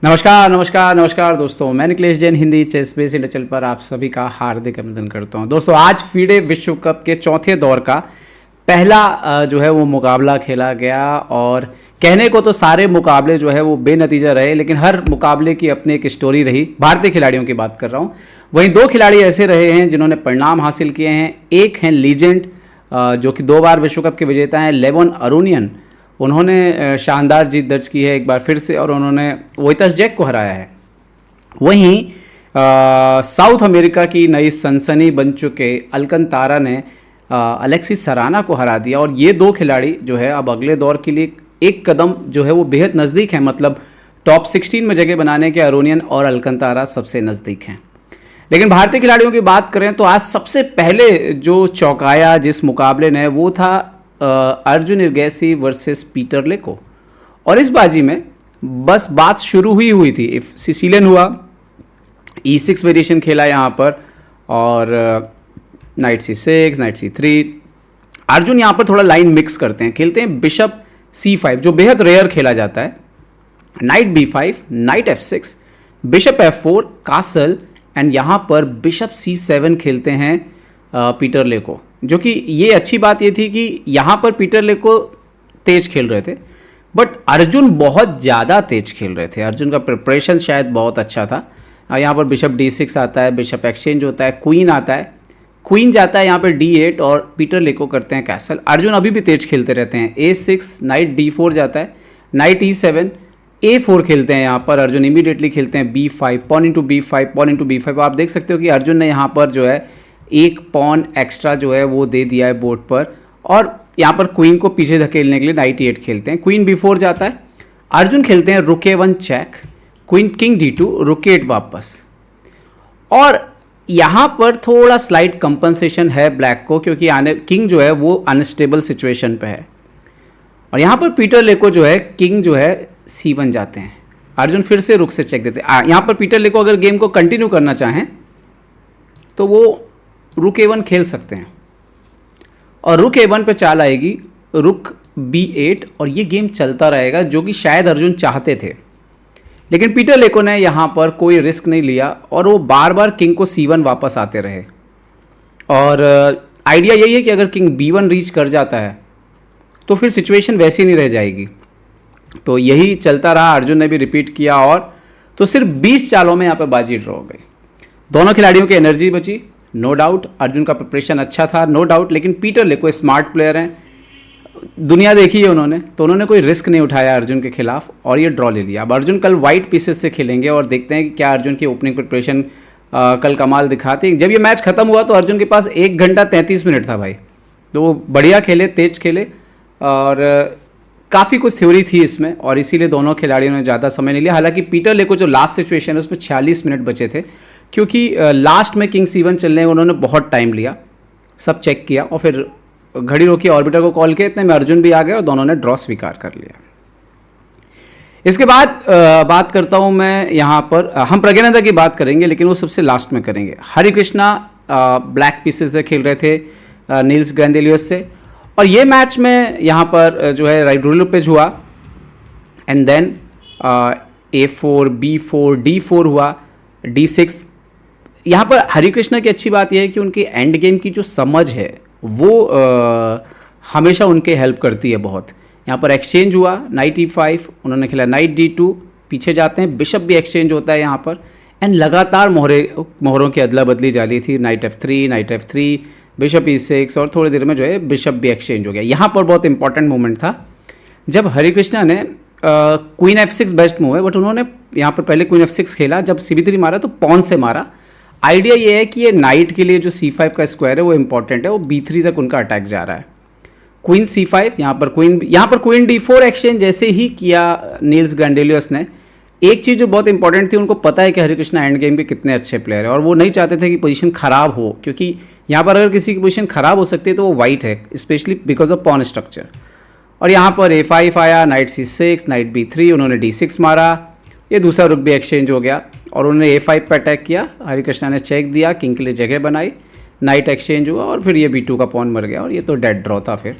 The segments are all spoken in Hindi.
नमस्कार नमस्कार नमस्कार दोस्तों, मैं Nikhilesh Jain Hindi chess base India पर आप सभी का हार्दिक अभिनंदन करता हूं। दोस्तों, आज फीडे विश्व कप के चौथे दौर का पहला जो है वो मुकाबला खेला गया और कहने को तो सारे मुकाबले जो है वो बेनतीजा रहे, लेकिन हर मुकाबले की अपनी एक स्टोरी रही। भारतीय खिलाड़ियों की बात कर रहा हूँ। वहीं दो खिलाड़ी ऐसे रहे हैं जिन्होंने परिणाम हासिल किए हैं। एक हैं लीजेंड जो कि 2 बार विश्व कप के विजेता हैं, लेवन अरुनियन। उन्होंने शानदार जीत दर्ज की है एक बार फिर से और उन्होंने वोइटस जैक को हराया है। वहीं साउथ अमेरिका की नई सनसनी बन चुके अलकंतारा ने अलेक्सिस सराना को हरा दिया और ये दो खिलाड़ी जो है अब अगले दौर के लिए एक कदम जो है वो बेहद नज़दीक है। मतलब टॉप 16 में जगह बनाने के अरुनियन और अलकंतारा सबसे नज़दीक हैं। लेकिन भारतीय खिलाड़ियों की बात करें तो आज सबसे पहले जो चौंकाया जिस मुकाबले ने वो था अर्जुन इरगैसी वर्सेस पीटर लेको। और इस बाजी में बस बात शुरू हुई थी। सिसिलियन हुआ, E6 वेरिएशन खेला यहाँ पर और night C6, night C3। Arjun यहाँ पर थोड़ा लाइन मिक्स करते हैं, खेलते हैं बिशप C5 जो बेहद रेयर खेला जाता है, night B5, night F6, bishop F4, castle and यहाँ पर बिशप C7 खेलते हैं पीटर लेको। जो कि ये अच्छी बात ये थी कि यहाँ पर पीटर लेको तेज खेल रहे थे बट अर्जुन बहुत ज़्यादा तेज खेल रहे थे। अर्जुन का प्रिपरेशन शायद बहुत अच्छा था। यहाँ पर बिशप D6 आता है, बिशप एक्सचेंज होता है, क्वीन आता है, क्वीन जाता है यहाँ पर D8 और पीटर लेको करते हैं कैसल। अर्जुन अभी भी तेज खेलते रहते हैं। A6, नाइट D4 जाता है, नाइट E7, A4 खेलते हैं यहाँ पर अर्जुन। इमीडिएटली खेलते हैं B5, pawn into B5, pawn into B5। आप देख सकते हो कि अर्जुन ने यहाँ पर जो है एक पॉन एक्स्ट्रा जो है वो दे दिया है बोर्ड पर और यहाँ पर क्वीन को पीछे धकेलने के लिए नाइट E8 खेलते हैं। क्वीन B4 जाता है, अर्जुन खेलते हैं रुक A1 check, queen king D2, रुक A8 वापस। और यहाँ पर थोड़ा स्लाइट कंपनसेशन है ब्लैक को क्योंकि किंग जो है वो अनस्टेबल सिचुएशन पे है। और यहाँ पर पीटर लेको जो है किंग जो है C1 जाते हैं, अर्जुन फिर से रुक से चेक देते हैं। यहाँ पर पीटर लेको अगर गेम को कंटिन्यू करना चाहें तो वो रुक A1 खेल सकते हैं और रुक A1 पे चाल आएगी रुक B8 और ये गेम चलता रहेगा, जो कि शायद अर्जुन चाहते थे। लेकिन पीटर लेको ने यहाँ पर कोई रिस्क नहीं लिया और वो बार बार किंग को C1 वापस आते रहे। और आइडिया यही है कि अगर किंग B1 रीच कर जाता है तो फिर सिचुएशन वैसी नहीं रह जाएगी। तो यही चलता रहा, अर्जुन ने भी रिपीट किया और तो सिर्फ 20 चालों में यहाँ पर बाजी ड्रॉ हो गई। दोनों खिलाड़ियों की एनर्जी बची, नो डाउट। अर्जुन का प्रिपरेशन अच्छा था, नो डाउट। लेकिन पीटर लेको स्मार्ट प्लेयर हैं, दुनिया देखी है उन्होंने, तो उन्होंने कोई रिस्क नहीं उठाया अर्जुन के खिलाफ और ये ड्रॉ ले लिया। अब अर्जुन कल वाइट पीसेस से खेलेंगे और देखते हैं कि क्या अर्जुन की ओपनिंग प्रिपरेशन कल कमाल दिखाती है। जब ये मैच खत्म हुआ तो अर्जुन के पास 1 घंटा 33 मिनट था भाई, तो वो बढ़िया खेले, तेज खेले और काफ़ी कुछ थ्योरी थी इसमें और इसीलिए दोनों खिलाड़ियों ने ज़्यादा समय नहीं लिया। हालांकि पीटर लेको जो लास्ट सिचुएशन है उसमें 46 मिनट बचे थे क्योंकि लास्ट में किंग C1 चलने में उन्होंने बहुत टाइम लिया, सब चेक किया और फिर घड़ी रोकी, ऑर्बिटर को कॉल किया, इतने में अर्जुन भी आ गए और दोनों ने ड्रॉ स्वीकार कर लिया। इसके बाद बात करता हूँ मैं यहाँ पर, हम प्रज्ञानंदा की बात करेंगे लेकिन वो सबसे लास्ट में करेंगे। हरिकृष्णा ब्लैक पीसेस से खेल रहे थे नील्स ग्रैंडेलियस से और ये मैच में यहाँ पर जो है राइट रूल पेज हुआ and then A4, B4, D4 हुआ, D6। यहाँ पर हरिकृष्णा की अच्छी बात यह है कि उनके एंड गेम की जो समझ है वो हमेशा उनके हेल्प करती है बहुत। यहाँ पर एक्सचेंज हुआ, नाइट E5, उन्होंने खेला नाइट D2, पीछे जाते हैं, बिशप भी एक्सचेंज होता है यहाँ पर एंड लगातार मोहरों की अदला बदली जारी थी, night F3, night F3, bishop E6 और थोड़ी देर में जो है बिशप भी एक्सचेंज हो गया। यहाँ पर बहुत इंपॉर्टेंट मोमेंट था जब हरिकृष्णा ने क्वीन F6 बेस्ट मूव है बट उन्होंने यहाँ पर पहले क्वीन F6 खेला, जब CB3 मारा तो पॉन से मारा। आइडिया ये है कि ये नाइट के लिए जो C5 का स्क्वायर है वो इंपॉर्टेंट है, वो B3 तक उनका अटैक जा रहा है। क्वीन C5, यहाँ पर क्वीन D4 एक्सचेंज जैसे ही किया नील्स ग्रैंडेलियस ने। एक चीज़ जो बहुत इंपॉर्टेंट थी, उनको पता है कि हरिकृष्णा एंड गेम के कितने अच्छे प्लेयर है और वो नहीं चाहते थे कि पोजीशन खराब हो, क्योंकि यहाँ पर अगर किसी की पोजीशन खराब हो सकती है तो वो वाइट है, specially because of porn structure. और यहाँ पर A5 आया, नाइट C6, नाइट B3, उन्होंने D6 मारा, ये दूसरा रुक भी एक्सचेंज हो गया और उन्होंने A5 पर अटैक किया। हरिकृष्णा ने चेक दिया, किंग के लिए जगह बनाई, नाइट एक्सचेंज हुआ और फिर ये B2 का पॉन मर गया और ये तो डेड ड्रॉ था। फिर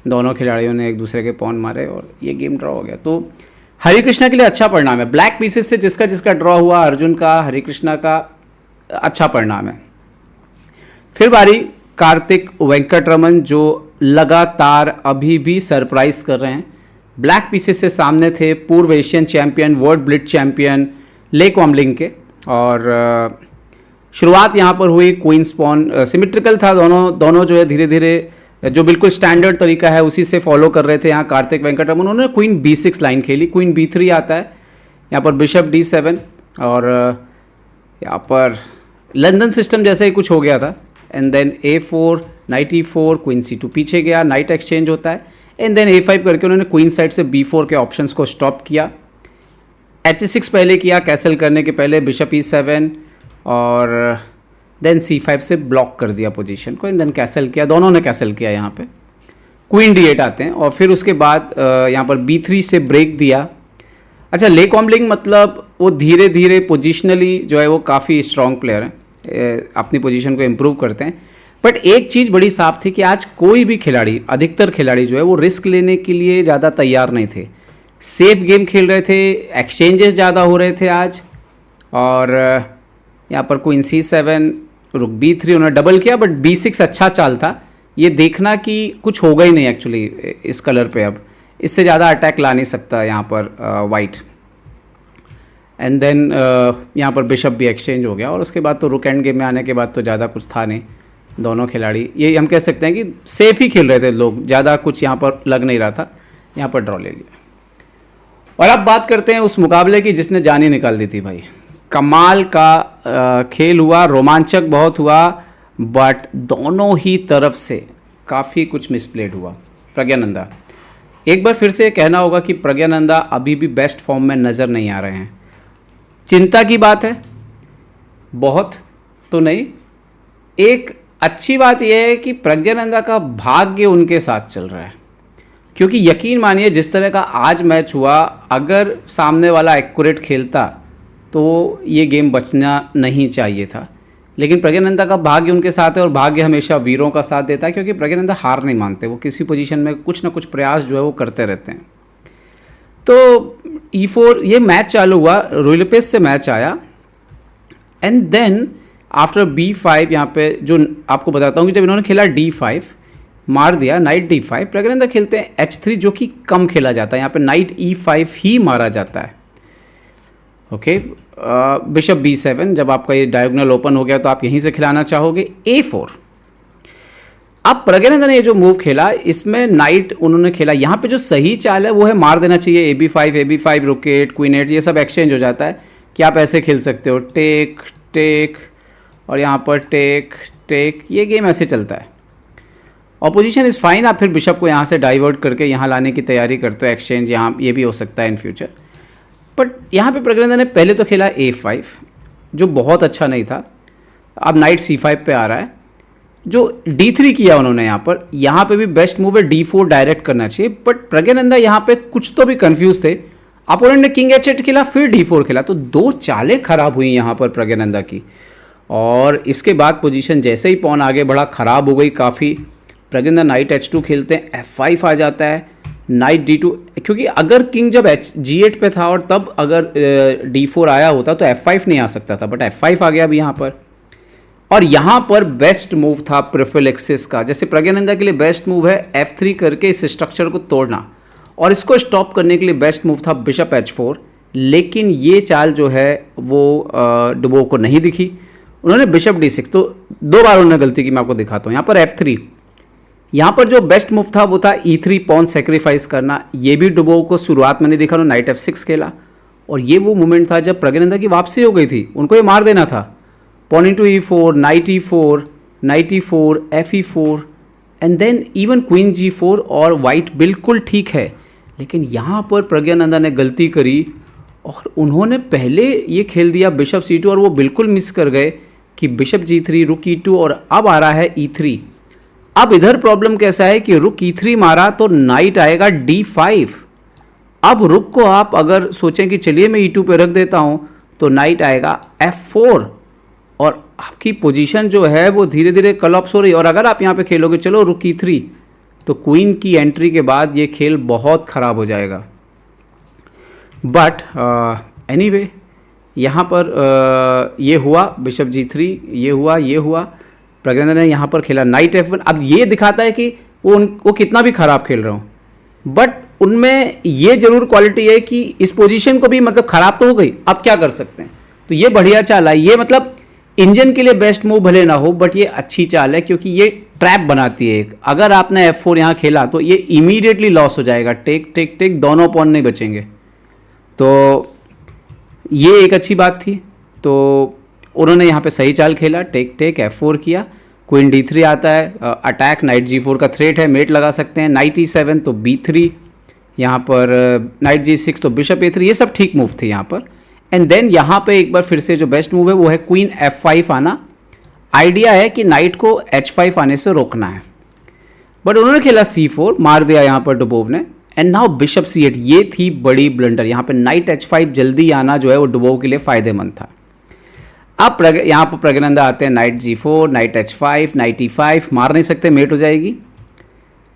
दोनों खिलाड़ियों ने एक दूसरे के पॉन मारे और ये गेम ड्रॉ हो गया। तो हरिकृष्णा के लिए अच्छा परिणाम है। ब्लैक पीसेस से जिसका जिसका ड्रॉ हुआ, अर्जुन का, हरिकृष्णा का अच्छा परिणाम है। फिर बारी कार्तिक वेंकटरमन, जो लगातार अभी भी सरप्राइज कर रहे हैं। ब्लैक पीसेस से सामने थे पूर्व Asian champion, world blitz champion ले कॉम्बलिंग के, और शुरुआत यहाँ पर हुई क्वीन स्पॉन, सिमेट्रिकल था, दोनों जो है धीरे धीरे जो बिल्कुल स्टैंडर्ड तरीका है उसी से फॉलो कर रहे थे। यहाँ कार्तिक वेंकटरमन उन्होंने क्वीन B6 लाइन खेली, क्वीन B3 आता है, यहाँ पर बिशप D7, और यहाँ पर लंदन सिस्टम जैसा ही कुछ हो गया था। And then A4, night E4, queen C2 पीछे गया, नाइट एक्सचेंज होता है, एंड देन A5 करके उन्होंने क्वीन साइड से B4 के ऑप्शंस को स्टॉप किया। H6 पहले किया कैसल करने के पहले, बिशप E7, और देन C5 से ब्लॉक कर दिया पोजीशन को, एंड देन कैसल किया, दोनों ने कैसल किया। यहाँ पे क्वीन D8 आते हैं, और फिर उसके बाद यहाँ पर B3 से ब्रेक दिया। अच्छा, ले कॉम्बलिंग मतलब वो धीरे धीरे पोजिशनली जो है वो काफ़ी स्ट्रॉन्ग प्लेयर हैं, अपनी पोजीशन को इम्प्रूव करते हैं। बट एक चीज़ बड़ी साफ थी कि आज कोई भी खिलाड़ी, अधिकतर खिलाड़ी जो है वो रिस्क लेने के लिए ज़्यादा तैयार नहीं थे, सेफ गेम खेल रहे थे, एक्सचेंजेस ज़्यादा हो रहे थे आज। और यहाँ पर क्वीन C7, रुक B3 उन्होंने डबल किया, बट B6 अच्छा चाल था। ये देखना कि कुछ होगा ही नहीं एक्चुअली इस कलर पे, अब इससे ज़्यादा अटैक ला नहीं सकता यहाँ पर वाइट। एंड देन यहाँ पर बिशप भी एक्सचेंज हो गया, और उसके बाद तो रुक एंड गेम में आने के बाद तो ज़्यादा कुछ था नहीं। दोनों खिलाड़ी ये हम कह सकते हैं कि सेफ ही खेल रहे थे लोग, ज़्यादा कुछ यहाँ पर लग नहीं रहा था। यहाँ पर ड्रॉ ले लिया। और अब बात करते हैं उस मुकाबले की जिसने जान ही निकाल दी थी भाई। कमाल का खेल हुआ, रोमांचक बहुत हुआ, बट दोनों ही तरफ से काफ़ी कुछ मिसप्लेड हुआ। प्रज्ञानंदा, एक बार फिर से कहना होगा कि प्रज्ञानंदा अभी भी बेस्ट फॉर्म में नज़र नहीं आ रहे हैं। चिंता की बात है, बहुत तो नहीं। एक अच्छी बात यह है कि प्रज्ञानंदा का भाग्य उनके साथ चल रहा है, क्योंकि यकीन मानिए जिस तरह का आज मैच हुआ, अगर सामने वाला एक्यूरेट खेलता तो ये गेम बचना नहीं चाहिए था। लेकिन प्रज्ञानंदा का भाग्य उनके साथ है, और भाग्य हमेशा वीरों का साथ देता है, क्योंकि प्रज्ञानंदा हार नहीं मानते, वो किसी पोजीशन में कुछ ना कुछ प्रयास जो है वो करते रहते हैं। तो E4 ये मैच चालू हुआ, रोइलपेस से मैच आया, एंड देन आफ्टर B5 यहाँ पे जो आपको बताता हूँ कि जब इन्होंने खेला D5 मार दिया, नाइट D5, प्रज्ञानंदा खेलते हैं H3 जो कि कम खेला जाता है, यहाँ पे नाइट E5 ही मारा जाता है। ओके, बिशप B7, जब आपका ये डायगोनल ओपन हो गया तो आप यहीं से खिलाना चाहोगे। A4, अब प्रज्ञानंदा ने ये जो मूव खेला इसमें नाइट उन्होंने खेला, यहाँ पे जो सही चाल है वो है मार देना चाहिए AB5 रुकेट, क्वीन 8, ये सब एक्सचेंज हो जाता है कि आप ऐसे खेल सकते हो, टेक टेक, और यहाँ पर टेक टेक, ये गेम ऐसे चलता है। ऑपोजिशन इज़ फाइन, आप फिर बिशप को यहाँ से डाइवर्ट करके यहाँ लाने की तैयारी करते हो, एक्सचेंज यहाँ ये भी हो सकता है इन फ्यूचर। बट यहाँ पे प्रज्ञानंदा ने पहले तो खेला A5 जो बहुत अच्छा नहीं था, अब नाइट C5 पे आ रहा है, जो D3 किया उन्होंने यहाँ पे भी बेस्ट मूव है D4 डायरेक्ट करना चाहिए, बट प्रज्ञानंदा यहाँ पे कुछ तो भी कंफ्यूज थे। अपोनेंट ने किंग H8 खेला, फिर D4 खेला, तो दो चालें खराब हुई यहाँ पर प्रज्ञानंदा की, और इसके बाद पोजीशन जैसे ही पॉन आगे बढ़ा खराब हो गई काफ़ी। प्रज्ञानंदा नाइट H2 खेलते हैं, F5 आ जाता है, नाइट D2, क्योंकि अगर किंग जब G8 पे था और तब अगर D4 आया होता तो F5 नहीं आ सकता था, बट F5 आ गया अभी यहाँ पर। और यहाँ पर बेस्ट मूव था प्रोफिलैक्सिस का, जैसे प्रज्ञानंदा के लिए बेस्ट मूव है F3 करके इस स्ट्रक्चर को तोड़ना, और इसको स्टॉप करने के लिए बेस्ट मूव था बिशप H4, लेकिन ये चाल जो है वो डुबो को नहीं दिखी। उन्होंने बिशप D6, तो दो बार उन्होंने गलती की, मैं आपको दिखाता हूँ। यहाँ पर F3, यहाँ पर जो बेस्ट मूव था वो था E3 पॉन सेक्रीफाइस करना, ये भी डुबो को शुरुआत में नहीं दिखा, उन्होंने नाइट F6 खेला, और ये वो मोमेंट था जब प्रज्ञानंदा की वापसी हो गई थी, उनको ये मार देना था। Pawn into E4, knight E4, knight E4, FE4, and then even queen G4, और वाइट बिल्कुल ठीक है। लेकिन यहाँ पर प्रज्ञानंदा ने गलती करी और उन्होंने पहले ये खेल दिया बिशप C2, और वो बिल्कुल मिस कर गए कि बिशप G3, रुक E2, और अब आ रहा है E3। अब इधर प्रॉब्लम कैसा है कि रुक E3 मारा तो नाइट आएगा D5। अब रुक को आप अगर सोचें कि चलिए मैं E2 पे रख देता हूँ, तो नाइट आएगा F4, और आपकी पोजीशन जो है वो धीरे धीरे कोलैप्स हो रही है। और अगर आप यहाँ पे खेलोगे चलो रुक E3, तो क्वीन की एंट्री के बाद ये खेल बहुत ख़राब हो जाएगा। बट एनीवे यहाँ पर ये हुआ बिशप G3, ये हुआ प्रज्ञानंदा ने यहाँ पर खेला नाइट F1। अब ये दिखाता है कि वो कितना भी खराब खेल रहा हूँ, बट उनमें ये जरूर क्वालिटी है कि इस पोजीशन को भी मतलब खराब तो हो गई, अब क्या कर सकते हैं। तो ये बढ़िया चाल है, ये मतलब इंजन के लिए बेस्ट मूव भले ना हो, बट ये अच्छी चाल है क्योंकि ये ट्रैप बनाती है एक। अगर आपने F4 यहाँ खेला तो ये इमीडिएटली लॉस हो जाएगा, टेक टेक टेक, दोनों पॉन नहीं बचेंगे। तो ये एक अच्छी बात थी। तो उन्होंने यहाँ पे सही चाल खेला, टेक टेक F4 किया, क्वीन D3 आता है, अटैक नाइट G4 का थ्रेट है, मेट लगा सकते हैं, नाइट E7 तो B3, यहाँ पर नाइट G6 तो बिशप A3, ये सब ठीक मूव थे यहाँ पर। एंड देन यहाँ पे एक बार फिर से जो बेस्ट मूव है वो है क्वीन F5 आना। आइडिया है कि नाइट को H5 आने से रोकना है, बट उन्होंने खेला C4, मार दिया यहाँ पर डुबोव ने। एंड नाउ बिशप C8, ये थी बड़ी ब्लंडर। यहाँ पे नाइट H5 जल्दी आना जो है वो डुबोव के लिए फ़ायदेमंद था। अब यहाँ पर प्रज्ञानंदा आते हैं night G4, night H5, night E5, मार नहीं सकते, मेट हो जाएगी,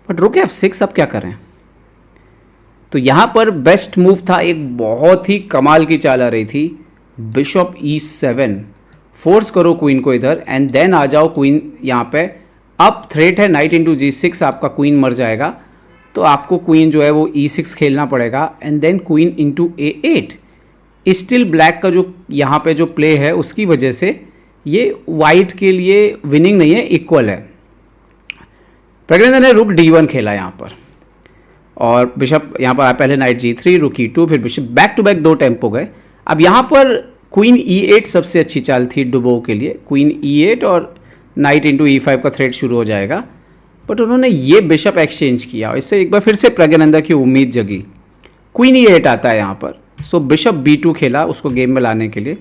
बट रुक F6, अब क्या करें। तो यहाँ पर बेस्ट मूव था, एक बहुत ही कमाल की चाल आ रही थी, बिशप E7, फोर्स करो क्वीन को इधर एंड देन आ जाओ क्वीन यहाँ पे। अब थ्रेट है नाइट इंटू G6, आपका क्वीन मर जाएगा, तो आपको क्वीन जो है वो E6 खेलना पड़ेगा and then queen into A8। Still black का जो यहाँ पे जो प्ले है उसकी वजह से ये वाइट के लिए विनिंग नहीं है, इक्वल है। प्रज्ञानंदा ने रुक D1 खेला यहाँ पर और बिशप यहाँ पर पहले नाइट G3, रुक E2, फिर bishop, back to back 2 tempo गए। अब यहाँ पर क्वीन E8 सबसे अच्छी चाल थी डुबो के लिए, क्वीन E8 और नाइट इंटू E5 का थ्रेट शुरू हो जाएगा, बट उन्होंने ये बिशप एक्सचेंज किया और इससे एक बार फिर से प्रज्ञानंदा की उम्मीद जगी। क्वीन E8 आता है यहाँ पर, सो बिशप B2 खेला उसको गेम में लाने के लिए,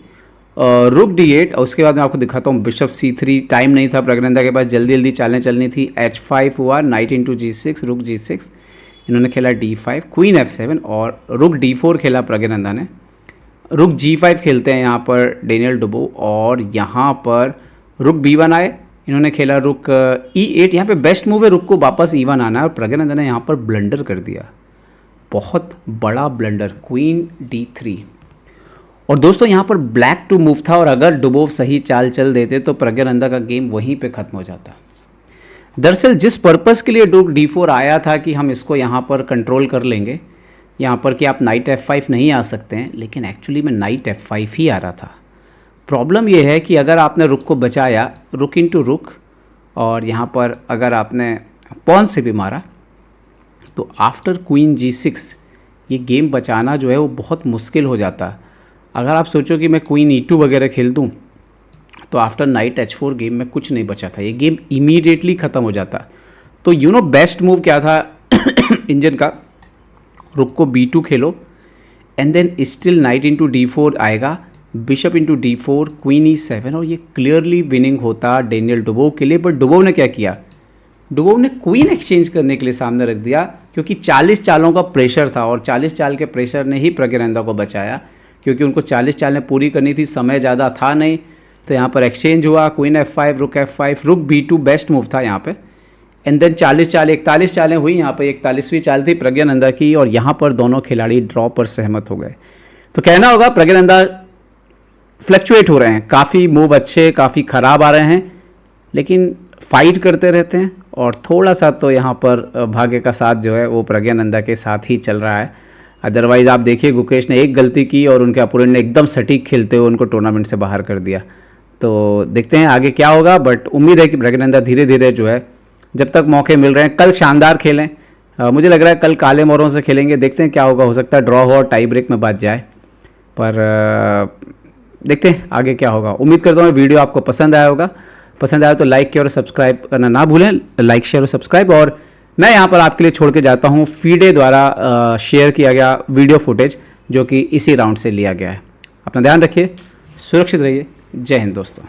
रुक D8 और उसके बाद मैं आपको दिखाता हूँ बिशप C3। टाइम नहीं था प्रज्ञानंदा के पास, जल्दी जल्दी चालें चलनी थी। H5 हुआ, नाइट इंटू G6, रुक G6, इन्होंने खेला D5, क्वीन F7 और रुक D4 खेला प्रज्ञानंदा ने। रुक G5 खेलते हैं यहाँ पर डेनियल डुबो और यहाँ पर रुक B1 आए, इन्होंने खेला रुक E8। यहाँ पे बेस्ट मूव है रुक को वापस E1 आना है और प्रज्ञानंदा ने यहाँ पर ब्लंडर कर दिया, बहुत बड़ा ब्लंडर, क्वीन D3। और दोस्तों यहाँ पर ब्लैक टू मूव था और अगर डुबोव सही चाल चल देते तो प्रज्ञानंदा का गेम वहीं पे ख़त्म हो जाता। दरअसल जिस पर्पस के लिए रुक D4 आया था कि हम इसको यहाँ पर कंट्रोल कर लेंगे, यहाँ पर कि आप नाइट F5 नहीं आ सकते हैं, लेकिन एक्चुअली में नाइट F5 ही आ रहा था। प्रॉब्लम ये है कि अगर आपने रुक को बचाया, रुक इंटू रुक, और यहाँ पर अगर आपने पॉन से भी मारा तो आफ्टर क्वीन G6 ये गेम बचाना जो है वो बहुत मुश्किल हो जाता। अगर आप सोचो कि मैं क्वीन E2 वगैरह खेल दूँ तो आफ्टर नाइट H4 गेम में कुछ नहीं बचा था, ये गेम इमीडिएटली ख़त्म हो जाता। तो बेस्ट मूव क्या था इंजन का, रुक को B2 खेलो and then still knight into D4 आएगा, bishop into D4, queen E7 और ये क्लियरली विनिंग होता डेनियल डुबोव के लिए। बट डुबोव ने क्या किया, डुबोव ने क्वीन एक्सचेंज करने के लिए सामने रख दिया क्योंकि 40 चालों का प्रेशर था और 40 चाल के प्रेशर ने ही प्रज्ञानंदा को बचाया क्योंकि उनको 40 चालें पूरी करनी थी, समय ज़्यादा था नहीं। तो यहाँ पर एक्सचेंज हुआ, क्वीन F5, रुक F5, रुक B2 बेस्ट मूव था यहाँ पे एंड देन 40 चालें, 41 चालें हुई। यहाँ पर 41वीं चाल थी प्रज्ञानंदा की और यहाँ पर दोनों खिलाड़ी ड्रॉ पर सहमत हो गए। तो कहना होगा प्रज्ञानंदा फ्लक्चुएट हो रहे हैं, काफ़ी मूव अच्छे काफ़ी ख़राब आ रहे हैं, लेकिन फाइट करते रहते हैं और थोड़ा सा तो यहाँ पर भाग्य का साथ जो है वो प्रज्ञानंदा के साथ ही चल रहा है। अदरवाइज़ आप देखिए गुकेश ने एक गलती की और उनके अपोनेंट ने एकदम सटीक खेलते हुए उनको टूर्नामेंट से बाहर कर दिया। तो देखते हैं आगे क्या होगा, बट उम्मीद है कि प्रज्ञानंदा धीरे धीरे जो है जब तक मौके मिल रहे हैं, कल शानदार खेलें। मुझे लग रहा है कल काले मोरों से खेलेंगे, देखते हैं क्या होगा, हो सकता है ड्रॉ हो और टाई ब्रेक में बात जाए, पर देखते हैं आगे क्या होगा। उम्मीद करता हूँ वीडियो आपको पसंद आया होगा, पसंद आया तो लाइक किया और सब्सक्राइब करना ना भूलें, लाइक शेयर और सब्सक्राइब। और मैं यहाँ पर आपके लिए छोड़ के जाता हूँ फीडे द्वारा शेयर किया गया वीडियो फुटेज जो कि इसी राउंड से लिया गया है। अपना ध्यान रखिए, सुरक्षित रहिए, जय हिंद दोस्तों।